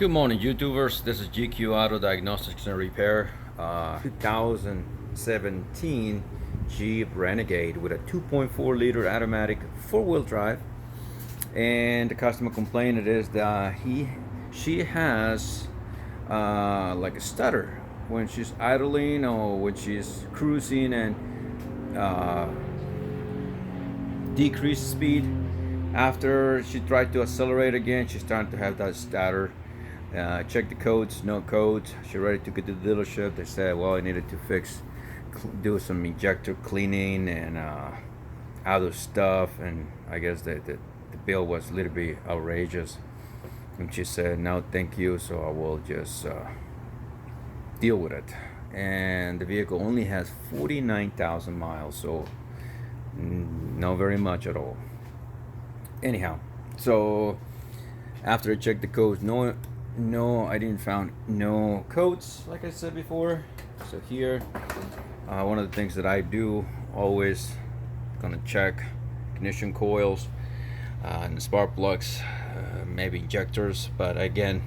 Good morning, YouTubers. This is GQ Auto Diagnostics and Repair. 2017 Jeep Renegade with a 2.4 liter automatic four-wheel drive. And the customer complained it is that she has like a stutter when she's idling or when she's cruising and decreased speed. After she tried to accelerate again, she's starting to have that stutter. Check the codes, no codes. She ready to get to the dealership. They said, well, I needed to do some injector cleaning and other stuff. And I guess the bill was a little bit outrageous. And she said, no, thank you. So I will just deal with it. And the vehicle only has 49,000 miles, so not very much at all. Anyhow, so after I checked the codes, no, I didn't found no codes, like I said before. So here, one of the things that I do always gonna check ignition coils and the spark plugs, maybe injectors. But again,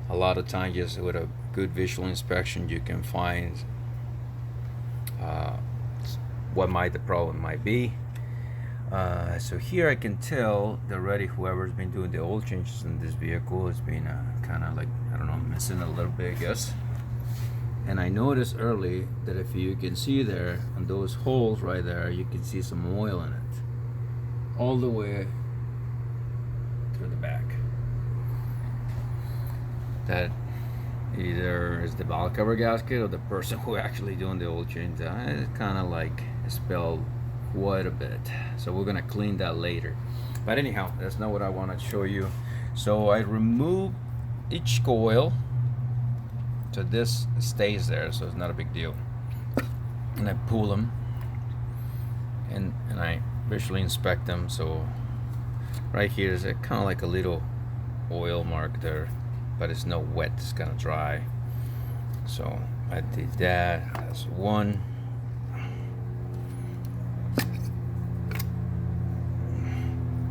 a lot of times just with a good visual inspection, you can find what the problem might be. So here I can tell that already whoever's been doing the oil changes in this vehicle has been kind of like, I don't know, missing a little bit, I guess. And I noticed early that if you can see there on those holes right there, you can see some oil in it all the way through the back. That either is the valve cover gasket or the person who actually doing the oil change. It's kind of like spelled quite a bit, so we're gonna clean that later. But anyhow, that's not what I want to show you. So I remove each coil so this stays there, so it's not a big deal. And I pull them and I visually inspect them. So right here is kind of like a little oil mark there, but it's not wet, it's kind of dry. So I did that. That's one.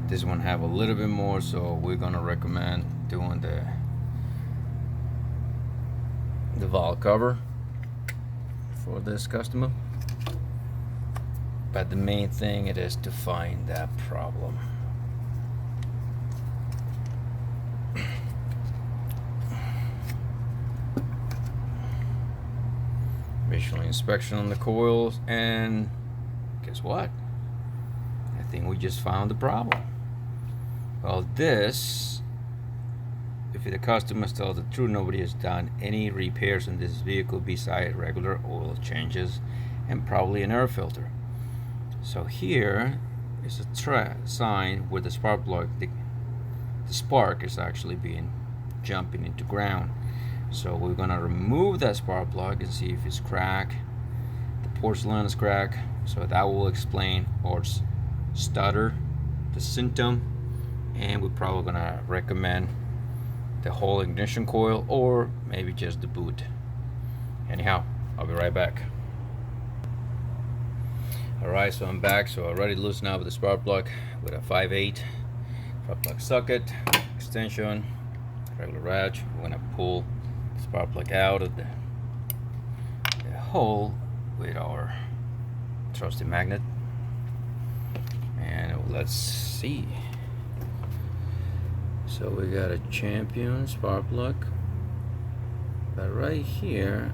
This one have a little bit more, so we're gonna recommend doing the valve cover for this customer. But the main thing it is to find that problem. Visual inspection on the coils, and guess what? I think we just found the problem. Well, this, if the customer tells the truth, nobody has done any repairs in this vehicle besides regular oil changes and probably an air filter. So here is a sign where the spark plug, the spark is actually jumping into ground. So we're gonna remove that spark plug and see if it's cracked. The porcelain is cracked, so that will explain or stutter, the symptom. And we're probably gonna recommend the whole ignition coil or maybe just the boot. Anyhow, I'll be right back. Alright, so I'm back. So I already loosened up the spark plug with a 5/8 spark plug socket, extension, regular ratchet. We're gonna pull the spark plug out of the hole with our trusty magnet. And let's see. So we got a champion spark plug, but right here,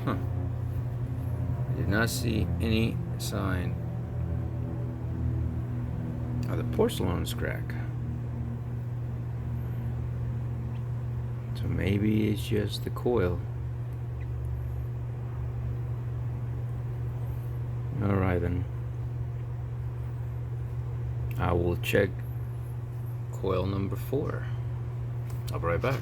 I did not see any sign of the porcelain's crack. So maybe it's just the coil. Alright then, I will check coil number 4. I'll be right back.